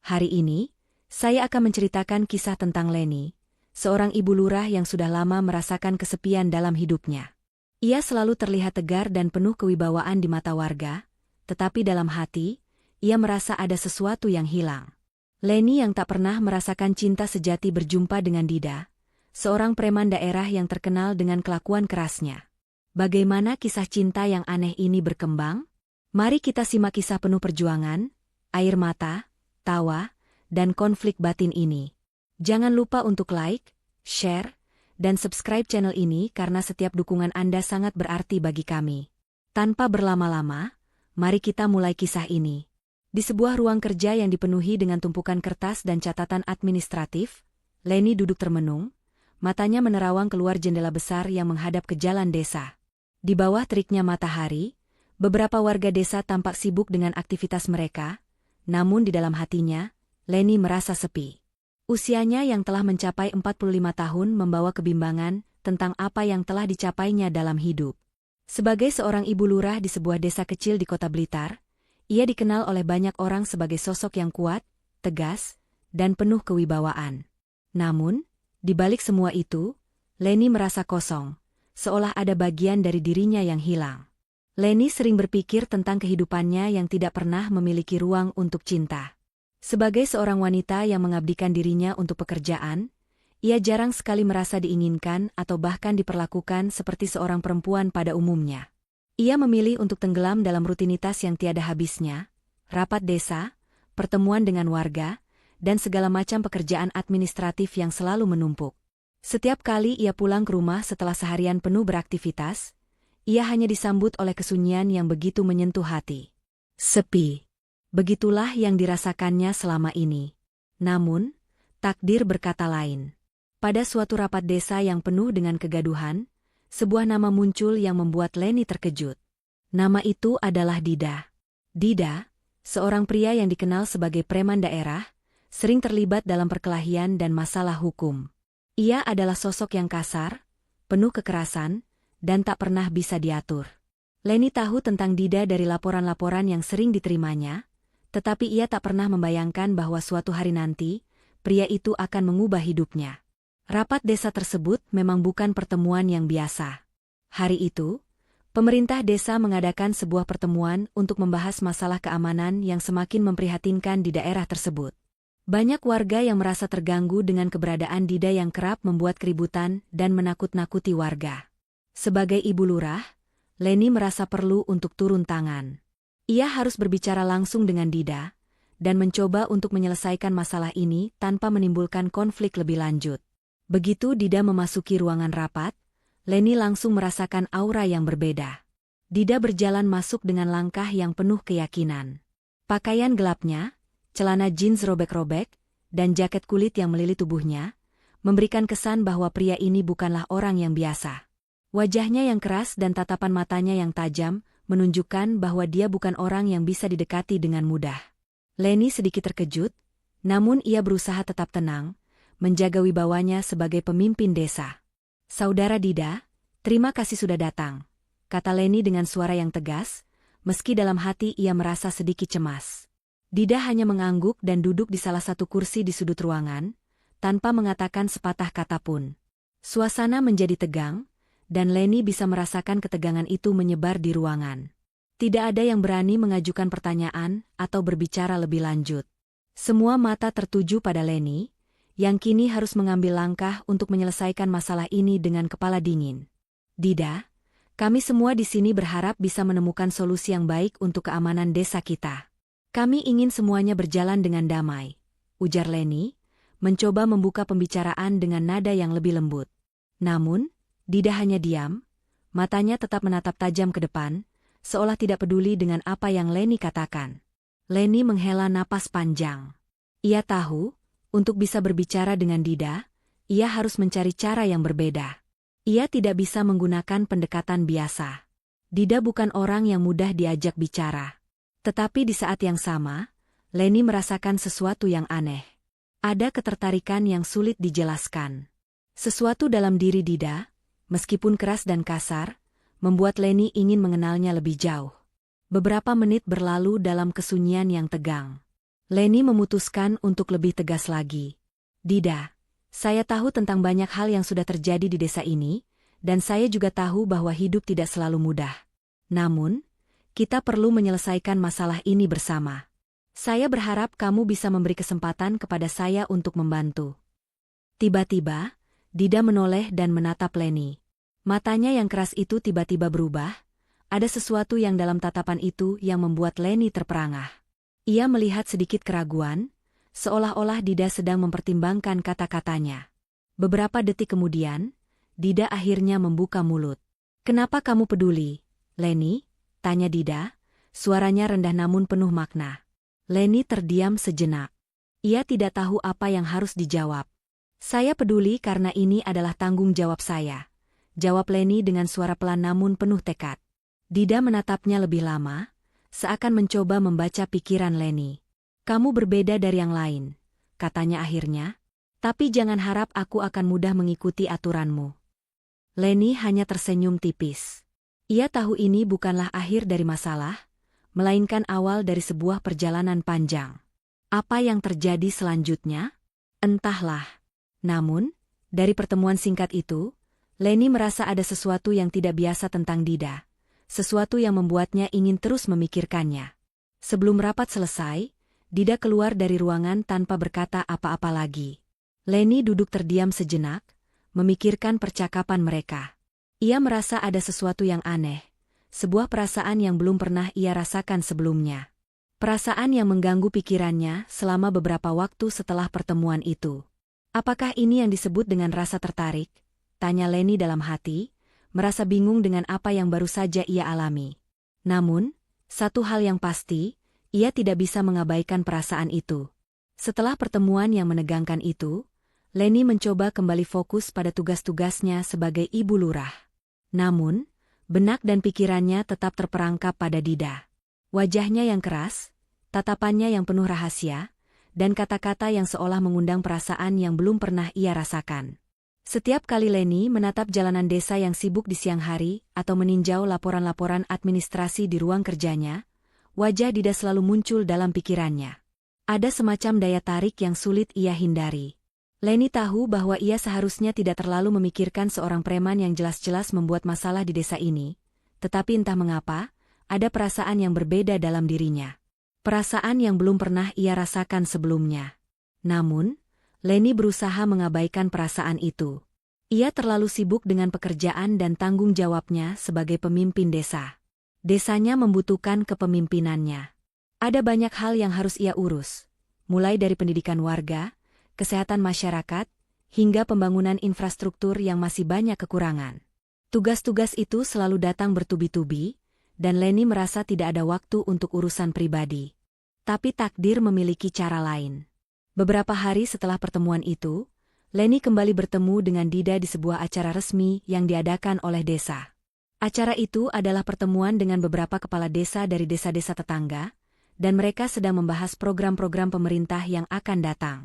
Hari ini, saya akan menceritakan kisah tentang Leni, seorang ibu lurah yang sudah lama merasakan kesepian dalam hidupnya. Ia selalu terlihat tegar dan penuh kewibawaan di mata warga, tetapi dalam hati, ia merasa ada sesuatu yang hilang. Leni yang tak pernah merasakan cinta sejati berjumpa dengan Dida, seorang preman daerah yang terkenal dengan kelakuan kerasnya. Bagaimana kisah cinta yang aneh ini berkembang? Mari kita simak kisah penuh perjuangan, air mata, tawa, dan konflik batin ini. Jangan lupa untuk like, share, dan subscribe channel ini karena setiap dukungan Anda sangat berarti bagi kami. Tanpa berlama-lama, mari kita mulai kisah ini. Di sebuah ruang kerja yang dipenuhi dengan tumpukan kertas dan catatan administratif, Leni duduk termenung, matanya menerawang keluar jendela besar yang menghadap ke jalan desa. Di bawah teriknya matahari, beberapa warga desa tampak sibuk dengan aktivitas mereka, namun di dalam hatinya, Leni merasa sepi. Usianya yang telah mencapai 45 tahun membawa kebimbangan tentang apa yang telah dicapainya dalam hidup. Sebagai seorang ibu lurah di sebuah desa kecil di kota Blitar, ia dikenal oleh banyak orang sebagai sosok yang kuat, tegas, dan penuh kewibawaan. Namun, di balik semua itu, Leni merasa kosong, seolah ada bagian dari dirinya yang hilang. Leni sering berpikir tentang kehidupannya yang tidak pernah memiliki ruang untuk cinta. Sebagai seorang wanita yang mengabdikan dirinya untuk pekerjaan, ia jarang sekali merasa diinginkan atau bahkan diperlakukan seperti seorang perempuan pada umumnya. Ia memilih untuk tenggelam dalam rutinitas yang tiada habisnya, rapat desa, pertemuan dengan warga, dan segala macam pekerjaan administratif yang selalu menumpuk. Setiap kali ia pulang ke rumah setelah seharian penuh beraktivitas, ia hanya disambut oleh kesunyian yang begitu menyentuh hati. Sepi. Begitulah yang dirasakannya selama ini. Namun, takdir berkata lain. Pada suatu rapat desa yang penuh dengan kegaduhan, sebuah nama muncul yang membuat Leni terkejut. Nama itu adalah Dida. Dida, seorang pria yang dikenal sebagai preman daerah, sering terlibat dalam perkelahian dan masalah hukum. Ia adalah sosok yang kasar, penuh kekerasan, dan tak pernah bisa diatur. Leni tahu tentang Dida dari laporan-laporan yang sering diterimanya, tetapi ia tak pernah membayangkan bahwa suatu hari nanti, pria itu akan mengubah hidupnya. Rapat desa tersebut memang bukan pertemuan yang biasa. Hari itu, pemerintah desa mengadakan sebuah pertemuan untuk membahas masalah keamanan yang semakin memprihatinkan di daerah tersebut. Banyak warga yang merasa terganggu dengan keberadaan Dida yang kerap membuat keributan dan menakut-nakuti warga. Sebagai ibu lurah, Leni merasa perlu untuk turun tangan. Ia harus berbicara langsung dengan Dida, dan mencoba untuk menyelesaikan masalah ini tanpa menimbulkan konflik lebih lanjut. Begitu Dida memasuki ruangan rapat, Leni langsung merasakan aura yang berbeda. Dida berjalan masuk dengan langkah yang penuh keyakinan. Pakaian gelapnya, celana jeans robek-robek, dan jaket kulit yang melili tubuhnya, memberikan kesan bahwa pria ini bukanlah orang yang biasa. Wajahnya yang keras dan tatapan matanya yang tajam, menunjukkan bahwa dia bukan orang yang bisa didekati dengan mudah. Leni sedikit terkejut, namun ia berusaha tetap tenang, menjaga wibawanya sebagai pemimpin desa. "Saudara Dida, terima kasih sudah datang," kata Leni dengan suara yang tegas, meski dalam hati ia merasa sedikit cemas. Dida hanya mengangguk dan duduk di salah satu kursi di sudut ruangan, tanpa mengatakan sepatah kata pun. Suasana menjadi tegang, dan Leni bisa merasakan ketegangan itu menyebar di ruangan. Tidak ada yang berani mengajukan pertanyaan atau berbicara lebih lanjut. Semua mata tertuju pada Leni, yang kini harus mengambil langkah untuk menyelesaikan masalah ini dengan kepala dingin. "Dida, kami semua di sini berharap bisa menemukan solusi yang baik untuk keamanan desa kita. Kami ingin semuanya berjalan dengan damai," ujar Leni, mencoba membuka pembicaraan dengan nada yang lebih lembut. Namun, Dida hanya diam, matanya tetap menatap tajam ke depan, seolah tidak peduli dengan apa yang Leni katakan. Leni menghela napas panjang. Ia tahu, untuk bisa berbicara dengan Dida, ia harus mencari cara yang berbeda. Ia tidak bisa menggunakan pendekatan biasa. Dida bukan orang yang mudah diajak bicara. Tetapi di saat yang sama, Leni merasakan sesuatu yang aneh. Ada ketertarikan yang sulit dijelaskan. Sesuatu dalam diri Dida, meskipun keras dan kasar, membuat Leni ingin mengenalnya lebih jauh. Beberapa menit berlalu dalam kesunyian yang tegang. Leni memutuskan untuk lebih tegas lagi. Dida, saya tahu tentang banyak hal yang sudah terjadi di desa ini, dan saya juga tahu bahwa hidup tidak selalu mudah. Namun, kita perlu menyelesaikan masalah ini bersama. Saya berharap kamu bisa memberi kesempatan kepada saya untuk membantu. Tiba-tiba, Dida menoleh dan menatap Leni. Matanya yang keras itu tiba-tiba berubah. Ada sesuatu yang dalam tatapan itu yang membuat Leni terperangah. Ia melihat sedikit keraguan, seolah-olah Dida sedang mempertimbangkan kata-katanya. Beberapa detik kemudian, Dida akhirnya membuka mulut. "Kenapa kamu peduli, Leni?" tanya Dida, suaranya rendah namun penuh makna. Leni terdiam sejenak. Ia tidak tahu apa yang harus dijawab. "Saya peduli karena ini adalah tanggung jawab saya," jawab Leni dengan suara pelan namun penuh tekad. Dida menatapnya lebih lama, seakan mencoba membaca pikiran Leni. "Kamu berbeda dari yang lain," katanya akhirnya. "Tapi jangan harap aku akan mudah mengikuti aturanmu." Leni hanya tersenyum tipis. Ia tahu ini bukanlah akhir dari masalah, melainkan awal dari sebuah perjalanan panjang. Apa yang terjadi selanjutnya? Entahlah. Namun, dari pertemuan singkat itu, Leni merasa ada sesuatu yang tidak biasa tentang Dida. Sesuatu yang membuatnya ingin terus memikirkannya. Sebelum rapat selesai, Dida keluar dari ruangan tanpa berkata apa-apa lagi. Leni duduk terdiam sejenak, memikirkan percakapan mereka. Ia merasa ada sesuatu yang aneh, sebuah perasaan yang belum pernah ia rasakan sebelumnya. Perasaan yang mengganggu pikirannya selama beberapa waktu setelah pertemuan itu. "Apakah ini yang disebut dengan rasa tertarik?" tanya Leni dalam hati, merasa bingung dengan apa yang baru saja ia alami. Namun, satu hal yang pasti, ia tidak bisa mengabaikan perasaan itu. Setelah pertemuan yang menegangkan itu, Leni mencoba kembali fokus pada tugas-tugasnya sebagai ibu lurah. Namun, benak dan pikirannya tetap terperangkap pada Dida. Wajahnya yang keras, tatapannya yang penuh rahasia, dan kata-kata yang seolah mengundang perasaan yang belum pernah ia rasakan. Setiap kali Leni menatap jalanan desa yang sibuk di siang hari atau meninjau laporan-laporan administrasi di ruang kerjanya, wajah Dida selalu muncul dalam pikirannya. Ada semacam daya tarik yang sulit ia hindari. Leni tahu bahwa ia seharusnya tidak terlalu memikirkan seorang preman yang jelas-jelas membuat masalah di desa ini, tetapi entah mengapa, ada perasaan yang berbeda dalam dirinya. Perasaan yang belum pernah ia rasakan sebelumnya. Namun, Leni berusaha mengabaikan perasaan itu. Ia terlalu sibuk dengan pekerjaan dan tanggung jawabnya sebagai pemimpin desa. Desanya membutuhkan kepemimpinannya. Ada banyak hal yang harus ia urus, mulai dari pendidikan warga, kesehatan masyarakat, hingga pembangunan infrastruktur yang masih banyak kekurangan. Tugas-tugas itu selalu datang bertubi-tubi, dan Leni merasa tidak ada waktu untuk urusan pribadi. Tapi takdir memiliki cara lain. Beberapa hari setelah pertemuan itu, Leni kembali bertemu dengan Dida di sebuah acara resmi yang diadakan oleh desa. Acara itu adalah pertemuan dengan beberapa kepala desa dari desa-desa tetangga, dan mereka sedang membahas program-program pemerintah yang akan datang.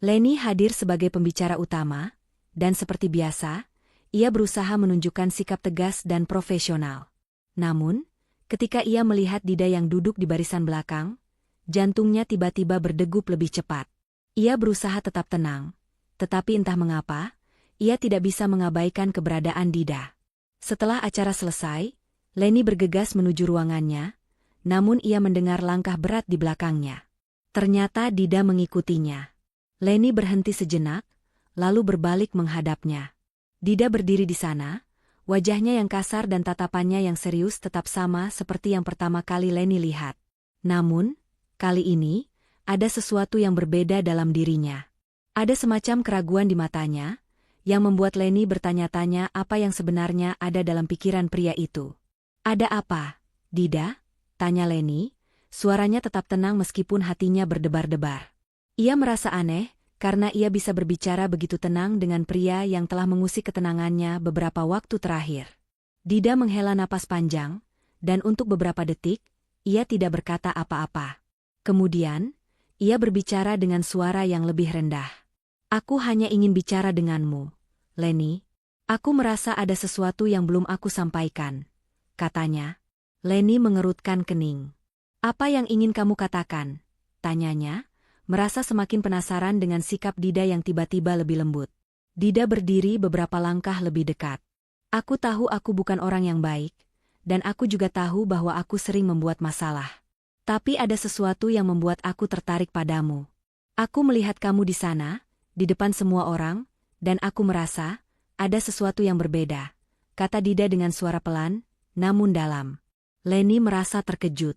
Leni hadir sebagai pembicara utama, dan seperti biasa, ia berusaha menunjukkan sikap tegas dan profesional. Namun, ketika ia melihat Dida yang duduk di barisan belakang, jantungnya tiba-tiba berdegup lebih cepat. Ia berusaha tetap tenang, tetapi entah mengapa, ia tidak bisa mengabaikan keberadaan Dida. Setelah acara selesai, Leni bergegas menuju ruangannya, namun ia mendengar langkah berat di belakangnya. Ternyata Dida mengikutinya. Leni berhenti sejenak, lalu berbalik menghadapnya. Dida berdiri di sana, wajahnya yang kasar dan tatapannya yang serius tetap sama seperti yang pertama kali Leni lihat. Namun, kali ini, ada sesuatu yang berbeda dalam dirinya. Ada semacam keraguan di matanya, yang membuat Leni bertanya-tanya apa yang sebenarnya ada dalam pikiran pria itu. "Ada apa, Dida?" tanya Leni, suaranya tetap tenang meskipun hatinya berdebar-debar. Ia merasa aneh, karena ia bisa berbicara begitu tenang dengan pria yang telah mengusik ketenangannya beberapa waktu terakhir. Dida menghela napas panjang, dan untuk beberapa detik, ia tidak berkata apa-apa. Kemudian, ia berbicara dengan suara yang lebih rendah. "Aku hanya ingin bicara denganmu, Leni. Aku merasa ada sesuatu yang belum aku sampaikan," katanya. Leni mengerutkan kening. "Apa yang ingin kamu katakan, tanyanya, merasa semakin penasaran dengan sikap Dida yang tiba-tiba lebih lembut. Dida berdiri beberapa langkah lebih dekat. Aku tahu aku bukan orang yang baik, dan aku juga tahu bahwa aku sering membuat masalah. Tapi ada sesuatu yang membuat aku tertarik padamu. Aku melihat kamu di sana, di depan semua orang, dan aku merasa, ada sesuatu yang berbeda, kata Dida dengan suara pelan, namun dalam. Leni merasa terkejut.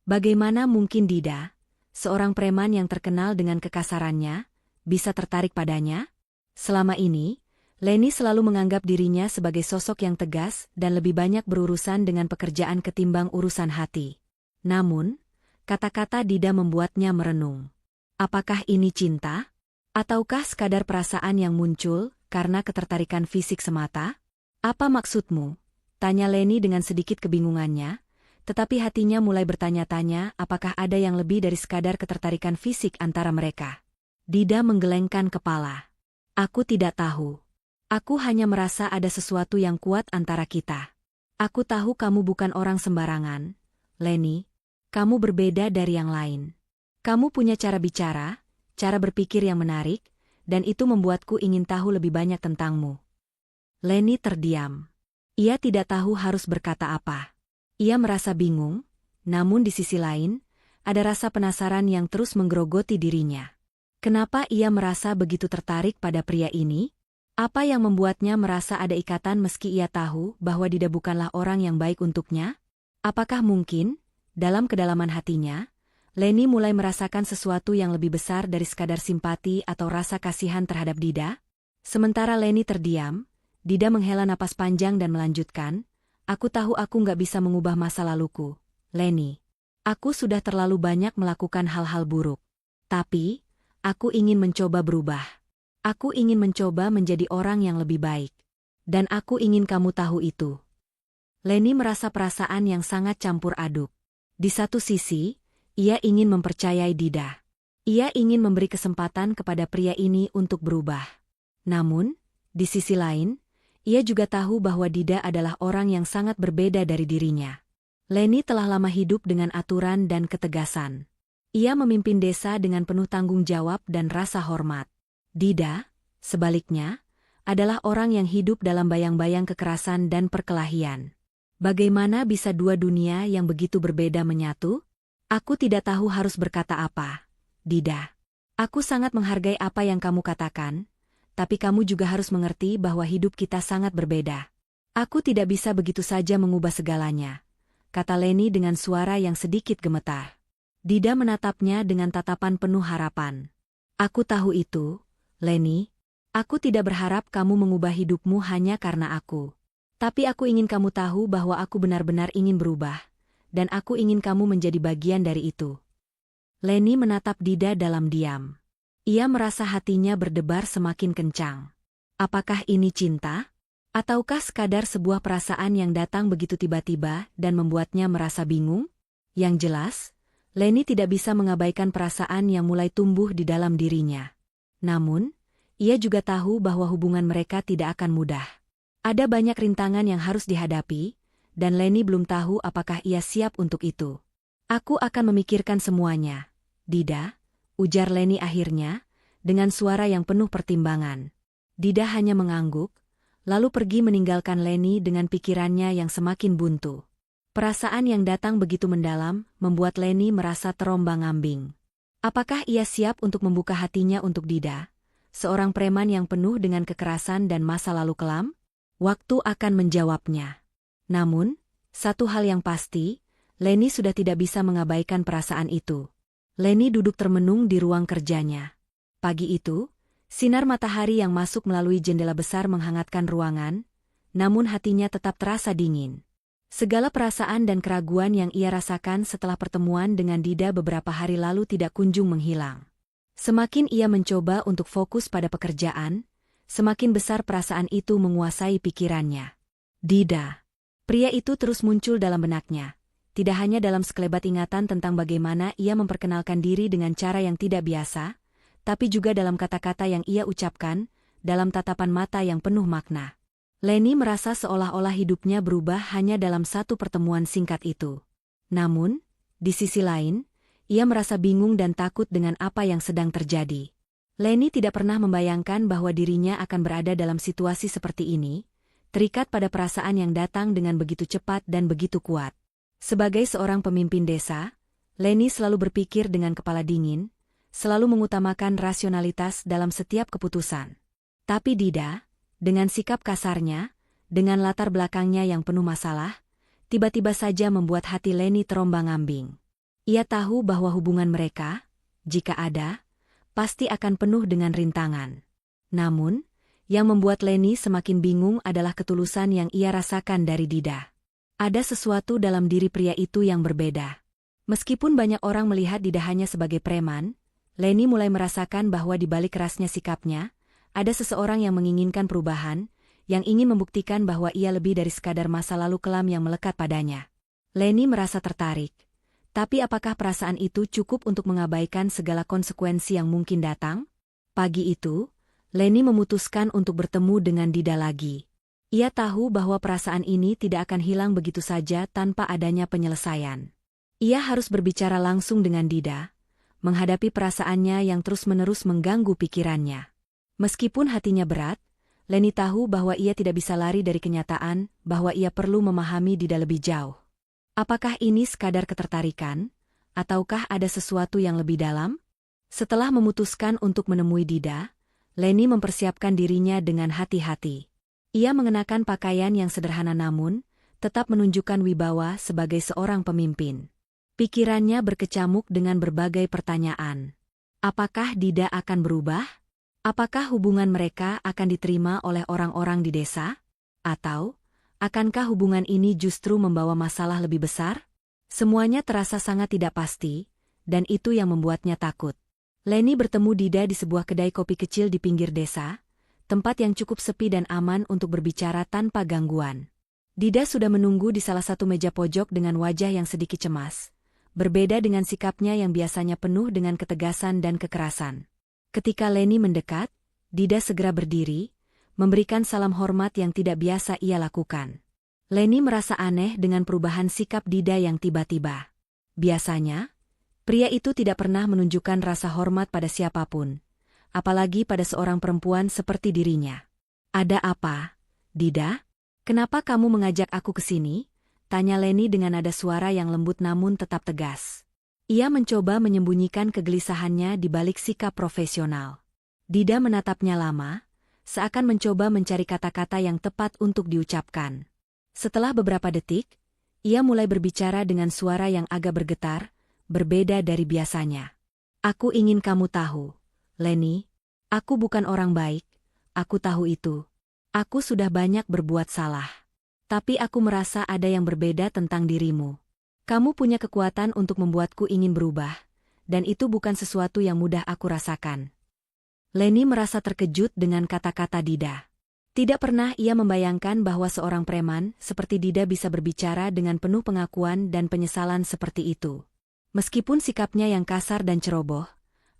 Bagaimana mungkin Dida, seorang preman yang terkenal dengan kekasarannya, bisa tertarik padanya? Selama ini, Leni selalu menganggap dirinya sebagai sosok yang tegas dan lebih banyak berurusan dengan pekerjaan ketimbang urusan hati. Namun, kata-kata Dida membuatnya merenung. Apakah ini cinta? Ataukah sekadar perasaan yang muncul karena ketertarikan fisik semata? Apa maksudmu? Tanya Leni dengan sedikit kebingungannya, tetapi hatinya mulai bertanya-tanya apakah ada yang lebih dari sekadar ketertarikan fisik antara mereka. Dida menggelengkan kepala. Aku tidak tahu. Aku hanya merasa ada sesuatu yang kuat antara kita. Aku tahu kamu bukan orang sembarangan, Leni. Kamu berbeda dari yang lain. Kamu punya cara bicara, cara berpikir yang menarik, dan itu membuatku ingin tahu lebih banyak tentangmu. Leni terdiam. Ia tidak tahu harus berkata apa. Ia merasa bingung, namun di sisi lain, ada rasa penasaran yang terus menggerogoti dirinya. Kenapa ia merasa begitu tertarik pada pria ini? Apa yang membuatnya merasa ada ikatan meski ia tahu bahwa Dida bukanlah orang yang baik untuknya? Apakah mungkin, dalam kedalaman hatinya, Leni mulai merasakan sesuatu yang lebih besar dari sekadar simpati atau rasa kasihan terhadap Dida? Sementara Leni terdiam, Dida menghela napas panjang dan melanjutkan, aku tahu aku nggak bisa mengubah masa laluku, Leni. Aku sudah terlalu banyak melakukan hal-hal buruk. Tapi, aku ingin mencoba berubah. Aku ingin mencoba menjadi orang yang lebih baik. Dan aku ingin kamu tahu itu. Leni merasa perasaan yang sangat campur aduk. Di satu sisi, ia ingin mempercayai Dida. Ia ingin memberi kesempatan kepada pria ini untuk berubah. Namun, di sisi lain, ia juga tahu bahwa Dida adalah orang yang sangat berbeda dari dirinya. Leni telah lama hidup dengan aturan dan ketegasan. Ia memimpin desa dengan penuh tanggung jawab dan rasa hormat. Dida, sebaliknya, adalah orang yang hidup dalam bayang-bayang kekerasan dan perkelahian. Bagaimana bisa dua dunia yang begitu berbeda menyatu? Aku tidak tahu harus berkata apa, Dida. Aku sangat menghargai apa yang kamu katakan, tapi kamu juga harus mengerti bahwa hidup kita sangat berbeda. Aku tidak bisa begitu saja mengubah segalanya, kata Leni dengan suara yang sedikit gemetar. Dida menatapnya dengan tatapan penuh harapan. Aku tahu itu, Leni. Aku tidak berharap kamu mengubah hidupmu hanya karena aku. Tapi aku ingin kamu tahu bahwa aku benar-benar ingin berubah, dan aku ingin kamu menjadi bagian dari itu. Leni menatap Dida dalam diam. Ia merasa hatinya berdebar semakin kencang. Apakah ini cinta? Ataukah sekadar sebuah perasaan yang datang begitu tiba-tiba dan membuatnya merasa bingung? Yang jelas, Leni tidak bisa mengabaikan perasaan yang mulai tumbuh di dalam dirinya. Namun, ia juga tahu bahwa hubungan mereka tidak akan mudah. Ada banyak rintangan yang harus dihadapi, dan Leni belum tahu apakah ia siap untuk itu. Aku akan memikirkan semuanya, Dida, ujar Leni akhirnya, dengan suara yang penuh pertimbangan. Dida hanya mengangguk, lalu pergi meninggalkan Leni dengan pikirannya yang semakin buntu. Perasaan yang datang begitu mendalam, membuat Leni merasa terombang-ambing. Apakah ia siap untuk membuka hatinya untuk Dida, seorang preman yang penuh dengan kekerasan dan masa lalu kelam? Waktu akan menjawabnya. Namun, satu hal yang pasti, Leni sudah tidak bisa mengabaikan perasaan itu. Leni duduk termenung di ruang kerjanya. Pagi itu, sinar matahari yang masuk melalui jendela besar menghangatkan ruangan, namun hatinya tetap terasa dingin. Segala perasaan dan keraguan yang ia rasakan setelah pertemuan dengan Dida beberapa hari lalu tidak kunjung menghilang. Semakin ia mencoba untuk fokus pada pekerjaan, semakin besar perasaan itu menguasai pikirannya. Dida. Pria itu terus muncul dalam benaknya, tidak hanya dalam sekelebat ingatan tentang bagaimana ia memperkenalkan diri dengan cara yang tidak biasa, tapi juga dalam kata-kata yang ia ucapkan, dalam tatapan mata yang penuh makna. Leni merasa seolah-olah hidupnya berubah hanya dalam satu pertemuan singkat itu. Namun, di sisi lain, Ia merasa bingung dan takut dengan apa yang sedang terjadi. Leni tidak pernah membayangkan bahwa dirinya akan berada dalam situasi seperti ini, terikat pada perasaan yang datang dengan begitu cepat dan begitu kuat. Sebagai seorang pemimpin desa, Leni selalu berpikir dengan kepala dingin, selalu mengutamakan rasionalitas dalam setiap keputusan. Tapi Dida, dengan sikap kasarnya, dengan latar belakangnya yang penuh masalah, tiba-tiba saja membuat hati Leni terombang-ambing. Ia tahu bahwa hubungan mereka, jika ada, pasti akan penuh dengan rintangan. Namun, yang membuat Leni semakin bingung adalah ketulusan yang ia rasakan dari Dida. Ada sesuatu dalam diri pria itu yang berbeda. Meskipun banyak orang melihat Dida hanya sebagai preman, Leni mulai merasakan bahwa di balik kerasnya sikapnya, ada seseorang yang menginginkan perubahan, yang ingin membuktikan bahwa ia lebih dari sekadar masa lalu kelam yang melekat padanya. Leni merasa tertarik. Tapi apakah perasaan itu cukup untuk mengabaikan segala konsekuensi yang mungkin datang? Pagi itu, Leni memutuskan untuk bertemu dengan Dida lagi. Ia tahu bahwa perasaan ini tidak akan hilang begitu saja tanpa adanya penyelesaian. Ia harus berbicara langsung dengan Dida, menghadapi perasaannya yang terus-menerus mengganggu pikirannya. Meskipun hatinya berat, Leni tahu bahwa ia tidak bisa lari dari kenyataan bahwa ia perlu memahami Dida lebih jauh. Apakah ini sekadar ketertarikan, ataukah ada sesuatu yang lebih dalam? Setelah memutuskan untuk menemui Dida, Leni mempersiapkan dirinya dengan hati-hati. Ia mengenakan pakaian yang sederhana namun, tetap menunjukkan wibawa sebagai seorang pemimpin. Pikirannya berkecamuk dengan berbagai pertanyaan. Apakah Dida akan berubah? Apakah hubungan mereka akan diterima oleh orang-orang di desa? Atau, akankah hubungan ini justru membawa masalah lebih besar? Semuanya terasa sangat tidak pasti, dan itu yang membuatnya takut. Leni bertemu Dida di sebuah kedai kopi kecil di pinggir desa, tempat yang cukup sepi dan aman untuk berbicara tanpa gangguan. Dida sudah menunggu di salah satu meja pojok dengan wajah yang sedikit cemas, berbeda dengan sikapnya yang biasanya penuh dengan ketegasan dan kekerasan. Ketika Leni mendekat, Dida segera berdiri, memberikan salam hormat yang tidak biasa ia lakukan. Leni merasa aneh dengan perubahan sikap Dida yang tiba-tiba. Biasanya, pria itu tidak pernah menunjukkan rasa hormat pada siapapun, apalagi pada seorang perempuan seperti dirinya. "Ada apa, Dida? Kenapa kamu mengajak aku ke sini?" tanya Leni dengan nada suara yang lembut namun tetap tegas. Ia mencoba menyembunyikan kegelisahannya di balik sikap profesional. Dida menatapnya lama, seakan mencoba mencari kata-kata yang tepat untuk diucapkan. Setelah beberapa detik, ia mulai berbicara dengan suara yang agak bergetar, berbeda dari biasanya. "Aku ingin kamu tahu, Leni, aku bukan orang baik, aku tahu itu. Aku sudah banyak berbuat salah. Tapi aku merasa ada yang berbeda tentang dirimu. Kamu punya kekuatan untuk membuatku ingin berubah, dan itu bukan sesuatu yang mudah aku rasakan." Leni merasa terkejut dengan kata-kata Dida. Tidak pernah ia membayangkan bahwa seorang preman seperti Dida bisa berbicara dengan penuh pengakuan dan penyesalan seperti itu. Meskipun sikapnya yang kasar dan ceroboh,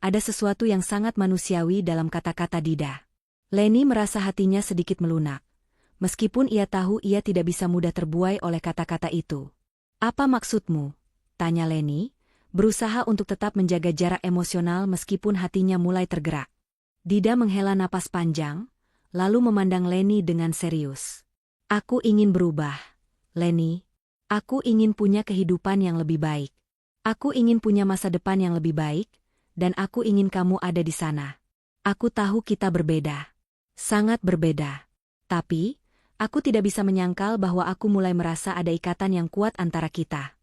ada sesuatu yang sangat manusiawi dalam kata-kata Dida. Leni merasa hatinya sedikit melunak, meskipun ia tahu ia tidak bisa mudah terbuai oleh kata-kata itu. "Apa maksudmu?" tanya Leni, berusaha untuk tetap menjaga jarak emosional meskipun hatinya mulai tergerak. Dida menghela napas panjang, lalu memandang Leni dengan serius. "Aku ingin berubah, Leni. Aku ingin punya kehidupan yang lebih baik. Aku ingin punya masa depan yang lebih baik, dan aku ingin kamu ada di sana. Aku tahu kita berbeda. Sangat berbeda. Tapi, aku tidak bisa menyangkal bahwa aku mulai merasa ada ikatan yang kuat antara kita."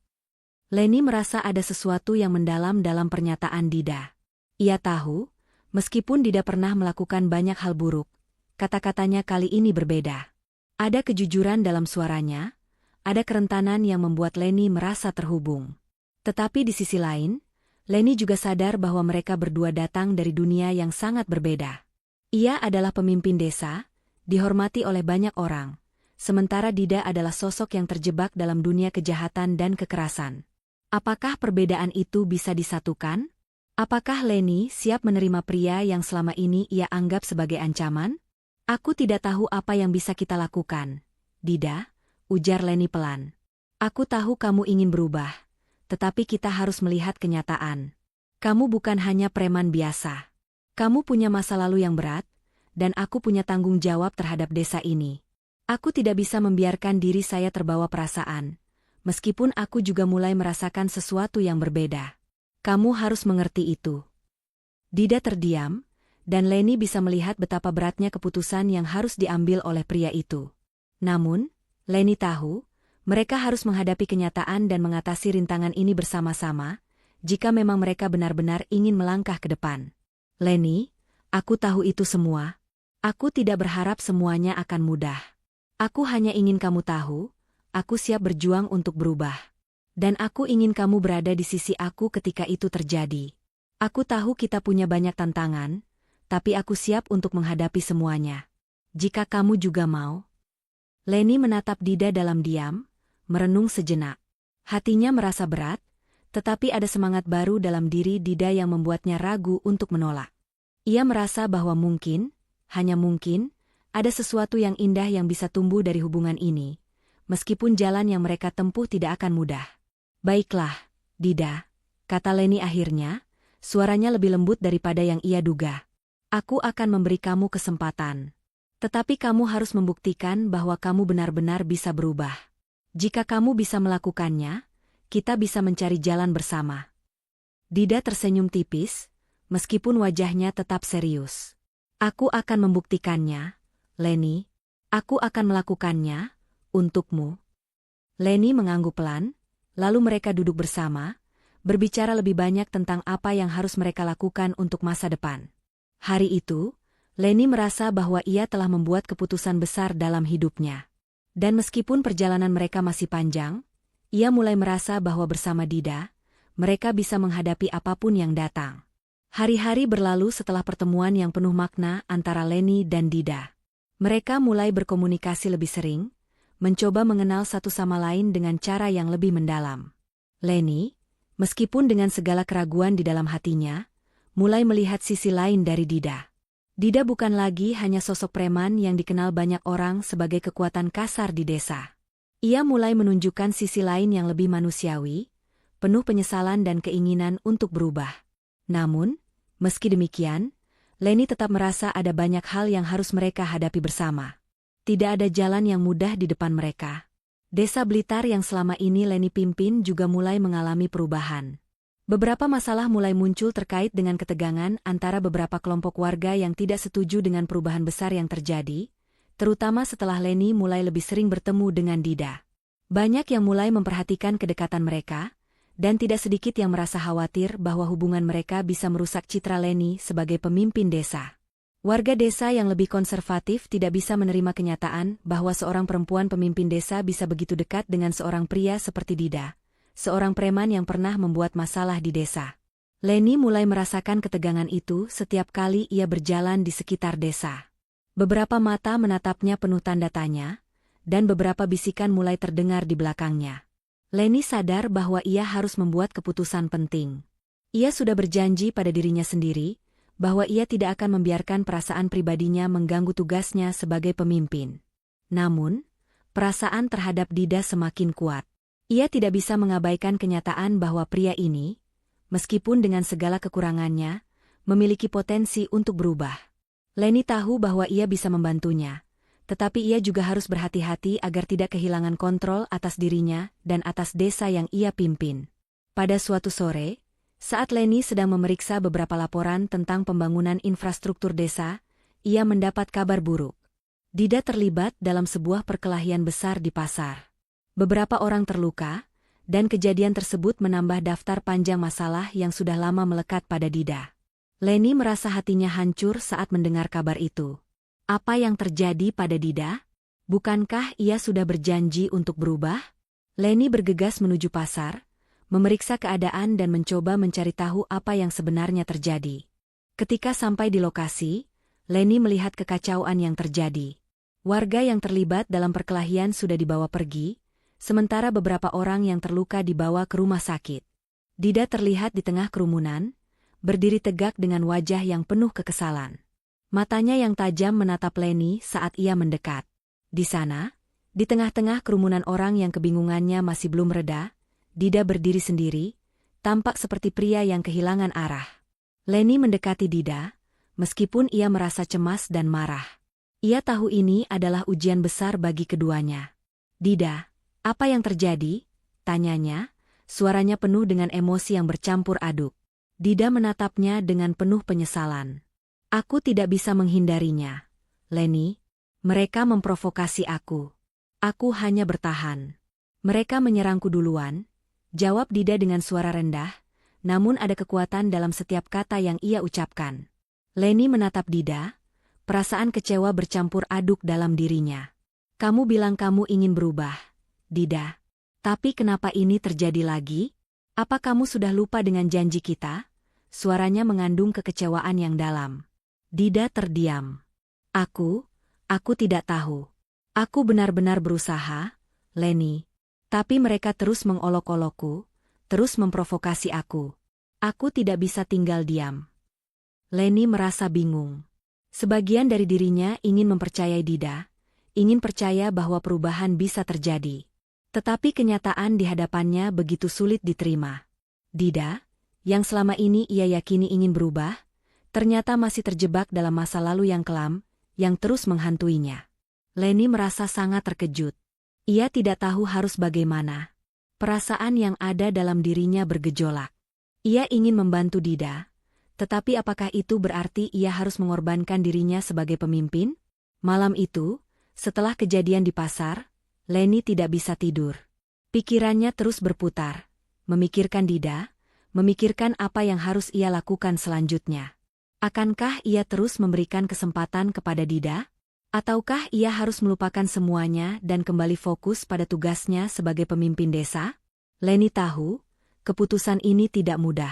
Leni merasa ada sesuatu yang mendalam dalam pernyataan Dida. Ia tahu, meskipun Dida pernah melakukan banyak hal buruk, kata-katanya kali ini berbeda. Ada kejujuran dalam suaranya, ada kerentanan yang membuat Leni merasa terhubung. Tetapi di sisi lain, Leni juga sadar bahwa mereka berdua datang dari dunia yang sangat berbeda. Ia adalah pemimpin desa, dihormati oleh banyak orang, sementara Dida adalah sosok yang terjebak dalam dunia kejahatan dan kekerasan. Apakah perbedaan itu bisa disatukan? Apakah Leni siap menerima pria yang selama ini ia anggap sebagai ancaman? "Aku tidak tahu apa yang bisa kita lakukan, Dida," ujar Leni pelan. "Aku tahu kamu ingin berubah, tetapi kita harus melihat kenyataan. Kamu bukan hanya preman biasa. Kamu punya masa lalu yang berat, dan aku punya tanggung jawab terhadap desa ini. Aku tidak bisa membiarkan diri saya terbawa perasaan, meskipun aku juga mulai merasakan sesuatu yang berbeda. Kamu harus mengerti itu. Dida terdiam, dan Leni bisa melihat betapa beratnya keputusan yang harus diambil oleh pria itu. Namun, Leni tahu, mereka harus menghadapi kenyataan dan mengatasi rintangan ini bersama-sama, jika memang mereka benar-benar ingin melangkah ke depan. Leni, aku tahu itu semua. Aku tidak berharap semuanya akan mudah. Aku hanya ingin kamu tahu, aku siap berjuang untuk berubah. Dan aku ingin kamu berada di sisi aku ketika itu terjadi. Aku tahu kita punya banyak tantangan, tapi aku siap untuk menghadapi semuanya. Jika kamu juga mau. Leni menatap Dida dalam diam, merenung sejenak. Hatinya merasa berat, tetapi ada semangat baru dalam diri Dida yang membuatnya ragu untuk menolak. Ia merasa bahwa mungkin, hanya mungkin, ada sesuatu yang indah yang bisa tumbuh dari hubungan ini, meskipun jalan yang mereka tempuh tidak akan mudah. Baiklah, Dida, kata Leni akhirnya, suaranya lebih lembut daripada yang ia duga. Aku akan memberi kamu kesempatan. Tetapi kamu harus membuktikan bahwa kamu benar-benar bisa berubah. Jika kamu bisa melakukannya, kita bisa mencari jalan bersama. Dida tersenyum tipis, meskipun wajahnya tetap serius. Aku akan membuktikannya, Leni. Aku akan melakukannya, untukmu. Leni mengangguk pelan, lalu mereka duduk bersama, berbicara lebih banyak tentang apa yang harus mereka lakukan untuk masa depan. Hari itu, Leni merasa bahwa ia telah membuat keputusan besar dalam hidupnya. Dan meskipun perjalanan mereka masih panjang, ia mulai merasa bahwa bersama Dida, mereka bisa menghadapi apapun yang datang. Hari-hari berlalu setelah pertemuan yang penuh makna antara Leni dan Dida. Mereka mulai berkomunikasi lebih sering, mencoba mengenal satu sama lain dengan cara yang lebih mendalam. Leni, meskipun dengan segala keraguan di dalam hatinya, mulai melihat sisi lain dari Dida. Dida bukan lagi hanya sosok preman yang dikenal banyak orang sebagai kekuatan kasar di desa. Ia mulai menunjukkan sisi lain yang lebih manusiawi, penuh penyesalan dan keinginan untuk berubah. Namun, meski demikian, Leni tetap merasa ada banyak hal yang harus mereka hadapi bersama. Tidak ada jalan yang mudah di depan mereka. Desa Blitar yang selama ini Leni pimpin juga mulai mengalami perubahan. Beberapa masalah mulai muncul terkait dengan ketegangan antara beberapa kelompok warga yang tidak setuju dengan perubahan besar yang terjadi, terutama setelah Leni mulai lebih sering bertemu dengan Dida. Banyak yang mulai memperhatikan kedekatan mereka, dan tidak sedikit yang merasa khawatir bahwa hubungan mereka bisa merusak citra Leni sebagai pemimpin desa. Warga desa yang lebih konservatif tidak bisa menerima kenyataan bahwa seorang perempuan pemimpin desa bisa begitu dekat dengan seorang pria seperti Dida, seorang preman yang pernah membuat masalah di desa. Leni mulai merasakan ketegangan itu setiap kali ia berjalan di sekitar desa. Beberapa mata menatapnya penuh tanda tanya, dan beberapa bisikan mulai terdengar di belakangnya. Leni sadar bahwa ia harus membuat keputusan penting. Ia sudah berjanji pada dirinya sendiri, bahwa ia tidak akan membiarkan perasaan pribadinya mengganggu tugasnya sebagai pemimpin. Namun, perasaan terhadap Dida semakin kuat. Ia tidak bisa mengabaikan kenyataan bahwa pria ini, meskipun dengan segala kekurangannya, memiliki potensi untuk berubah. Leni tahu bahwa ia bisa membantunya, tetapi ia juga harus berhati-hati agar tidak kehilangan kontrol atas dirinya dan atas desa yang ia pimpin. Pada suatu sore, saat Leni sedang memeriksa beberapa laporan tentang pembangunan infrastruktur desa, ia mendapat kabar buruk. Dida terlibat dalam sebuah perkelahian besar di pasar. Beberapa orang terluka, dan kejadian tersebut menambah daftar panjang masalah yang sudah lama melekat pada Dida. Leni merasa hatinya hancur saat mendengar kabar itu. Apa yang terjadi pada Dida? Bukankah ia sudah berjanji untuk berubah? Leni bergegas menuju pasar, memeriksa keadaan dan mencoba mencari tahu apa yang sebenarnya terjadi. Ketika sampai di lokasi, Leni melihat kekacauan yang terjadi. Warga yang terlibat dalam perkelahian sudah dibawa pergi, sementara beberapa orang yang terluka dibawa ke rumah sakit. Dida terlihat di tengah kerumunan, berdiri tegak dengan wajah yang penuh kekesalan. Matanya yang tajam menatap Leni saat ia mendekat. Di sana, di tengah-tengah kerumunan orang yang kebingungannya masih belum reda, Dida berdiri sendiri, tampak seperti pria yang kehilangan arah. Leni mendekati Dida, meskipun ia merasa cemas dan marah. Ia tahu ini adalah ujian besar bagi keduanya. "Dida, apa yang terjadi?" tanyanya, suaranya penuh dengan emosi yang bercampur aduk. Dida menatapnya dengan penuh penyesalan. "Aku tidak bisa menghindarinya, Leni. Mereka memprovokasi aku. Aku hanya bertahan. Mereka menyerangku duluan," jawab Dida dengan suara rendah, namun ada kekuatan dalam setiap kata yang ia ucapkan. Leni menatap Dida, perasaan kecewa bercampur aduk dalam dirinya. "Kamu bilang kamu ingin berubah, Dida. Tapi kenapa ini terjadi lagi? Apa kamu sudah lupa dengan janji kita?" Suaranya mengandung kekecewaan yang dalam. Dida terdiam. Aku tidak tahu. Aku benar-benar berusaha, Leni. Tapi mereka terus mengolok-olokku, terus memprovokasi aku. Aku tidak bisa tinggal diam." Leni merasa bingung. Sebagian dari dirinya ingin mempercayai Dida, ingin percaya bahwa perubahan bisa terjadi. Tetapi kenyataan di hadapannya begitu sulit diterima. Dida, yang selama ini ia yakini ingin berubah, ternyata masih terjebak dalam masa lalu yang kelam, yang terus menghantuinya. Leni merasa sangat terkejut. Ia tidak tahu harus bagaimana. Perasaan yang ada dalam dirinya bergejolak. Ia ingin membantu Dida, tetapi apakah itu berarti ia harus mengorbankan dirinya sebagai pemimpin? Malam itu, setelah kejadian di pasar, Leni tidak bisa tidur. Pikirannya terus berputar, memikirkan Dida, memikirkan apa yang harus ia lakukan selanjutnya. Akankah ia terus memberikan kesempatan kepada Dida? Ataukah ia harus melupakan semuanya dan kembali fokus pada tugasnya sebagai pemimpin desa? Leni tahu, keputusan ini tidak mudah.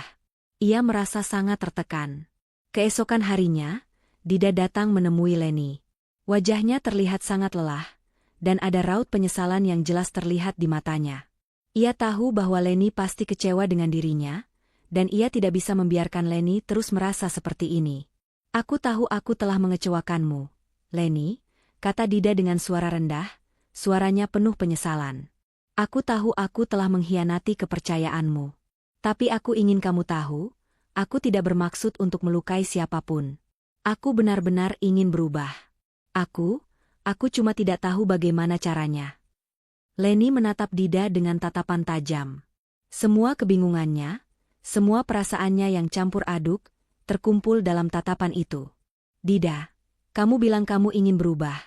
Ia merasa sangat tertekan. Keesokan harinya, Dida datang menemui Leni. Wajahnya terlihat sangat lelah, dan ada raut penyesalan yang jelas terlihat di matanya. Ia tahu bahwa Leni pasti kecewa dengan dirinya, dan ia tidak bisa membiarkan Leni terus merasa seperti ini. "Aku tahu aku telah mengecewakanmu, Leni," kata Dida dengan suara rendah, suaranya penuh penyesalan. "Aku tahu aku telah mengkhianati kepercayaanmu. Tapi aku ingin kamu tahu, aku tidak bermaksud untuk melukai siapapun. Aku benar-benar ingin berubah. Aku cuma tidak tahu bagaimana caranya." Leni menatap Dida dengan tatapan tajam. Semua kebingungannya, semua perasaannya yang campur aduk, terkumpul dalam tatapan itu. "Dida, kamu bilang kamu ingin berubah,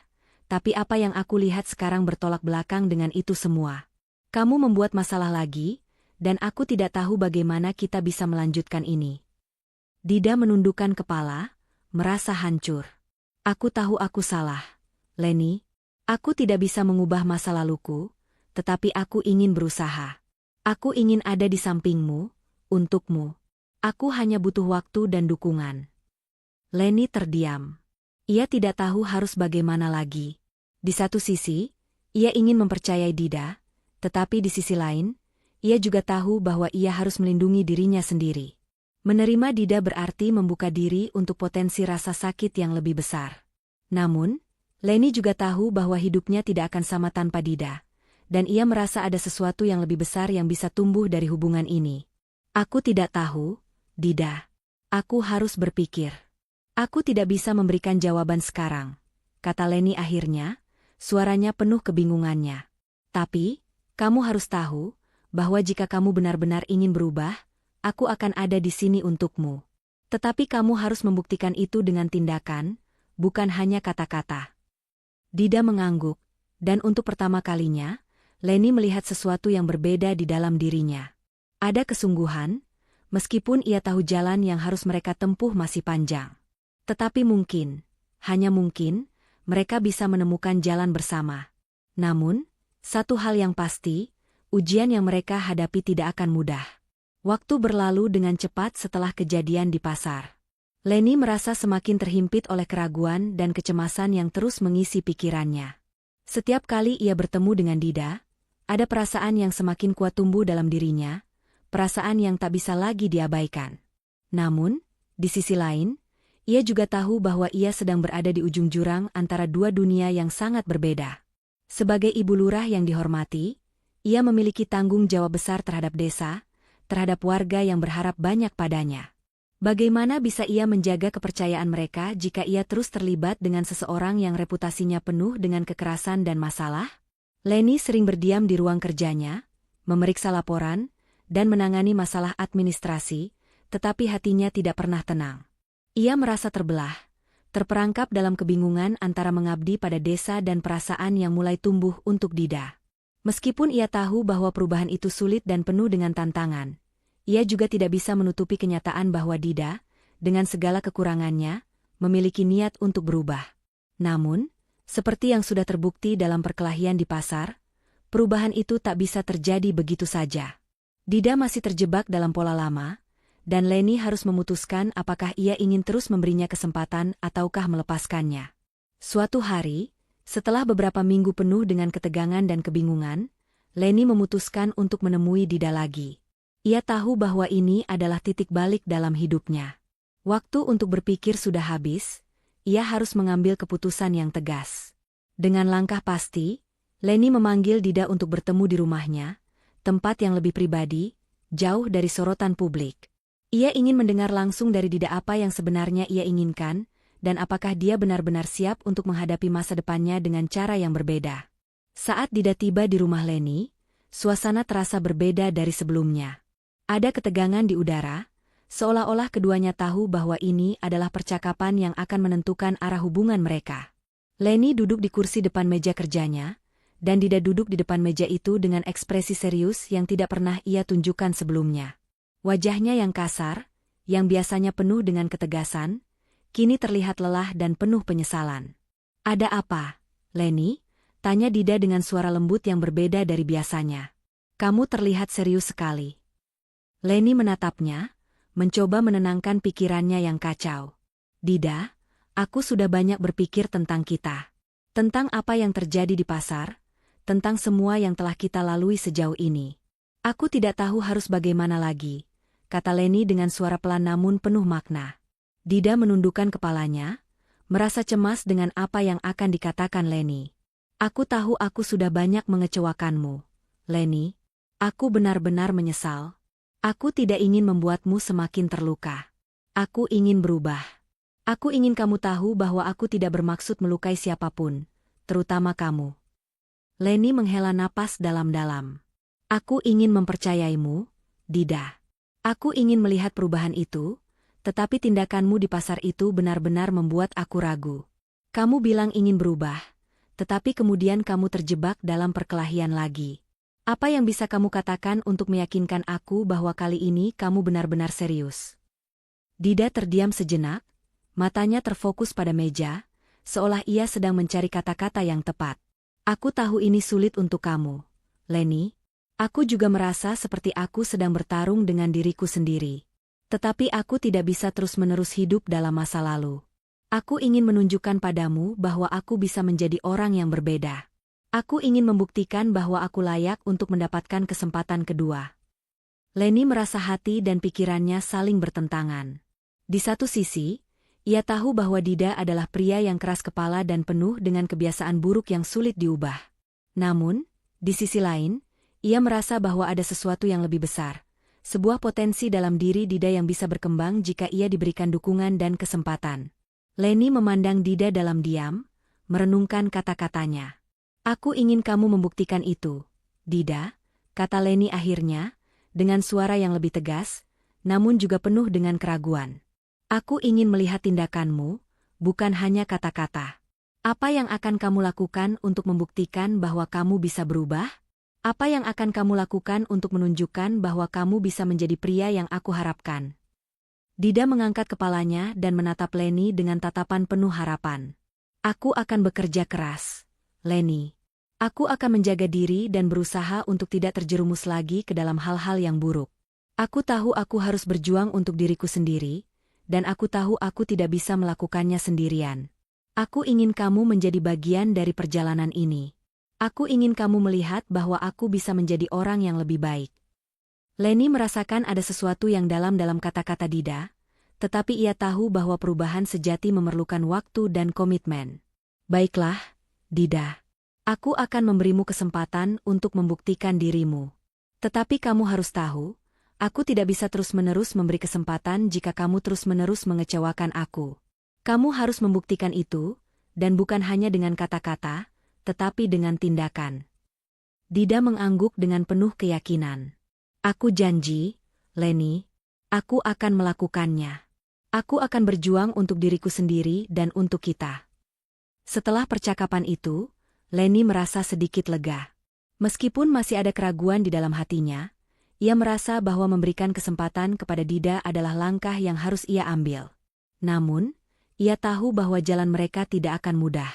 tapi apa yang aku lihat sekarang bertolak belakang dengan itu semua. Kamu membuat masalah lagi, dan aku tidak tahu bagaimana kita bisa melanjutkan ini." Dida menundukkan kepala, merasa hancur. "Aku tahu aku salah, Leni. Aku tidak bisa mengubah masa laluku, tetapi aku ingin berusaha. Aku ingin ada di sampingmu, untukmu. Aku hanya butuh waktu dan dukungan." Leni terdiam. Ia tidak tahu harus bagaimana lagi. Di satu sisi, ia ingin mempercayai Dida, tetapi di sisi lain, ia juga tahu bahwa ia harus melindungi dirinya sendiri. Menerima Dida berarti membuka diri untuk potensi rasa sakit yang lebih besar. Namun, Leni juga tahu bahwa hidupnya tidak akan sama tanpa Dida, dan ia merasa ada sesuatu yang lebih besar yang bisa tumbuh dari hubungan ini. "Aku tidak tahu, Dida. Aku harus berpikir. Aku tidak bisa memberikan jawaban sekarang," kata Leni akhirnya, suaranya penuh kebingungannya. "Tapi, kamu harus tahu, bahwa jika kamu benar-benar ingin berubah, aku akan ada di sini untukmu. Tetapi kamu harus membuktikan itu dengan tindakan, bukan hanya kata-kata." Dida mengangguk, dan untuk pertama kalinya, Leni melihat sesuatu yang berbeda di dalam dirinya. Ada kesungguhan, meskipun ia tahu jalan yang harus mereka tempuh masih panjang. Tetapi mungkin, hanya mungkin, mereka bisa menemukan jalan bersama. Namun, satu hal yang pasti, ujian yang mereka hadapi tidak akan mudah. Waktu berlalu dengan cepat setelah kejadian di pasar. Leni merasa semakin terhimpit oleh keraguan dan kecemasan yang terus mengisi pikirannya. Setiap kali ia bertemu dengan Dida, ada perasaan yang semakin kuat tumbuh dalam dirinya, perasaan yang tak bisa lagi diabaikan. Namun, di sisi lain, ia juga tahu bahwa ia sedang berada di ujung jurang antara dua dunia yang sangat berbeda. Sebagai ibu lurah yang dihormati, Ia memiliki tanggung jawab besar terhadap desa, terhadap warga yang berharap banyak padanya. Bagaimana bisa ia menjaga kepercayaan mereka jika ia terus terlibat dengan seseorang yang reputasinya penuh dengan kekerasan dan masalah? Leni sering berdiam di ruang kerjanya, memeriksa laporan, dan menangani masalah administrasi, tetapi hatinya tidak pernah tenang. Ia merasa terbelah, terperangkap dalam kebingungan antara mengabdi pada desa dan perasaan yang mulai tumbuh untuk Dida. Meskipun ia tahu bahwa perubahan itu sulit dan penuh dengan tantangan, ia juga tidak bisa menutupi kenyataan bahwa Dida, dengan segala kekurangannya, memiliki niat untuk berubah. Namun, seperti yang sudah terbukti dalam perkelahian di pasar, perubahan itu tak bisa terjadi begitu saja. Dida masih terjebak dalam pola lama, dan Leni harus memutuskan apakah ia ingin terus memberinya kesempatan ataukah melepaskannya. Suatu hari, setelah beberapa minggu penuh dengan ketegangan dan kebingungan, Leni memutuskan untuk menemui Dida lagi. Ia tahu bahwa ini adalah titik balik dalam hidupnya. Waktu untuk berpikir sudah habis, ia harus mengambil keputusan yang tegas. Dengan langkah pasti, Leni memanggil Dida untuk bertemu di rumahnya, tempat yang lebih pribadi, jauh dari sorotan publik. Ia ingin mendengar langsung dari Dida apa yang sebenarnya ia inginkan, dan apakah dia benar-benar siap untuk menghadapi masa depannya dengan cara yang berbeda. Saat Dida tiba di rumah Leni, suasana terasa berbeda dari sebelumnya. Ada ketegangan di udara, seolah-olah keduanya tahu bahwa ini adalah percakapan yang akan menentukan arah hubungan mereka. Leni duduk di kursi depan meja kerjanya, dan Dida duduk di depan meja itu dengan ekspresi serius yang tidak pernah ia tunjukkan sebelumnya. Wajahnya yang kasar, yang biasanya penuh dengan ketegasan, kini terlihat lelah dan penuh penyesalan. "Ada apa, Leni?" tanya Dida dengan suara lembut yang berbeda dari biasanya. "Kamu terlihat serius sekali." Leni menatapnya, mencoba menenangkan pikirannya yang kacau. "Dida, aku sudah banyak berpikir tentang kita. Tentang apa yang terjadi di pasar, tentang semua yang telah kita lalui sejauh ini. Aku tidak tahu harus bagaimana lagi," kata Leni dengan suara pelan namun penuh makna. Dida menundukkan kepalanya, merasa cemas dengan apa yang akan dikatakan Leni. "Aku tahu aku sudah banyak mengecewakanmu, Leni. Aku benar-benar menyesal. Aku tidak ingin membuatmu semakin terluka. Aku ingin berubah. Aku ingin kamu tahu bahwa aku tidak bermaksud melukai siapapun, terutama kamu." Leni menghela napas dalam-dalam. "Aku ingin mempercayaimu, Dida. Aku ingin melihat perubahan itu, tetapi tindakanmu di pasar itu benar-benar membuat aku ragu. Kamu bilang ingin berubah, tetapi kemudian kamu terjebak dalam perkelahian lagi. Apa yang bisa kamu katakan untuk meyakinkan aku bahwa kali ini kamu benar-benar serius?" Dida terdiam sejenak, matanya terfokus pada meja, seolah ia sedang mencari kata-kata yang tepat. "Aku tahu ini sulit untuk kamu, Leni. Aku juga merasa seperti aku sedang bertarung dengan diriku sendiri. Tetapi aku tidak bisa terus-menerus hidup dalam masa lalu. Aku ingin menunjukkan padamu bahwa aku bisa menjadi orang yang berbeda. Aku ingin membuktikan bahwa aku layak untuk mendapatkan kesempatan kedua." Leni merasa hati dan pikirannya saling bertentangan. Di satu sisi, ia tahu bahwa Dida adalah pria yang keras kepala dan penuh dengan kebiasaan buruk yang sulit diubah. Namun, di sisi lain, ia merasa bahwa ada sesuatu yang lebih besar. Sebuah potensi dalam diri Dida yang bisa berkembang jika ia diberikan dukungan dan kesempatan. Leni memandang Dida dalam diam, merenungkan kata-katanya. "Aku ingin kamu membuktikan itu, Dida," kata Leni akhirnya, dengan suara yang lebih tegas, namun juga penuh dengan keraguan. "Aku ingin melihat tindakanmu, bukan hanya kata-kata. Apa yang akan kamu lakukan untuk membuktikan bahwa kamu bisa berubah? Apa yang akan kamu lakukan untuk menunjukkan bahwa kamu bisa menjadi pria yang aku harapkan?" Dida mengangkat kepalanya dan menatap Leni dengan tatapan penuh harapan. "Aku akan bekerja keras, Leni. Aku akan menjaga diri dan berusaha untuk tidak terjerumus lagi ke dalam hal-hal yang buruk. Aku tahu aku harus berjuang untuk diriku sendiri, dan aku tahu aku tidak bisa melakukannya sendirian. Aku ingin kamu menjadi bagian dari perjalanan ini. Aku ingin kamu melihat bahwa aku bisa menjadi orang yang lebih baik." Leni merasakan ada sesuatu yang dalam kata-kata Dida, tetapi ia tahu bahwa perubahan sejati memerlukan waktu dan komitmen. "Baiklah, Dida. Aku akan memberimu kesempatan untuk membuktikan dirimu. Tetapi kamu harus tahu, aku tidak bisa terus-menerus memberi kesempatan jika kamu terus-menerus mengecewakan aku. Kamu harus membuktikan itu, dan bukan hanya dengan kata-kata, tetapi dengan tindakan. Dida mengangguk dengan penuh keyakinan. Aku janji, Leni, aku akan melakukannya. Aku akan berjuang untuk diriku sendiri dan untuk kita. Setelah percakapan itu, Leni merasa sedikit lega. Meskipun masih ada keraguan di dalam hatinya, ia merasa bahwa memberikan kesempatan kepada Dida adalah langkah yang harus ia ambil. Namun, ia tahu bahwa jalan mereka tidak akan mudah.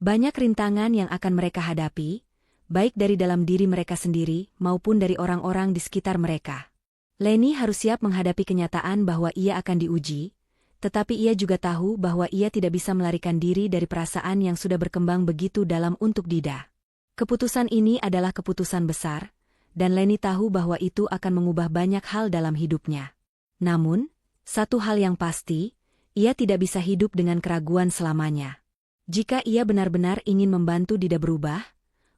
Banyak rintangan yang akan mereka hadapi, baik dari dalam diri mereka sendiri maupun dari orang-orang di sekitar mereka. Leni harus siap menghadapi kenyataan bahwa ia akan diuji, tetapi ia juga tahu bahwa ia tidak bisa melarikan diri dari perasaan yang sudah berkembang begitu dalam untuk Dida. Keputusan ini adalah keputusan besar, dan Leni tahu bahwa itu akan mengubah banyak hal dalam hidupnya. Namun, satu hal yang pasti, ia tidak bisa hidup dengan keraguan selamanya. Jika ia benar-benar ingin membantu Dida berubah,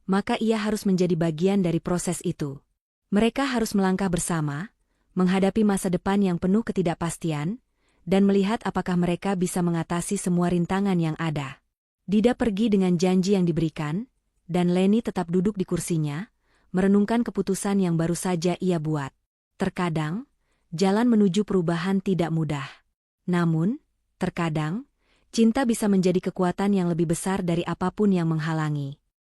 maka ia harus menjadi bagian dari proses itu. Mereka harus melangkah bersama, menghadapi masa depan yang penuh ketidakpastian, dan melihat apakah mereka bisa mengatasi semua rintangan yang ada. Dida pergi dengan janji yang diberikan, dan Leni tetap duduk di kursinya, merenungkan keputusan yang baru saja ia buat. Terkadang, jalan menuju perubahan tidak mudah. Namun, terkadang, cinta bisa menjadi kekuatan yang lebih besar dari apapun yang menghalangi.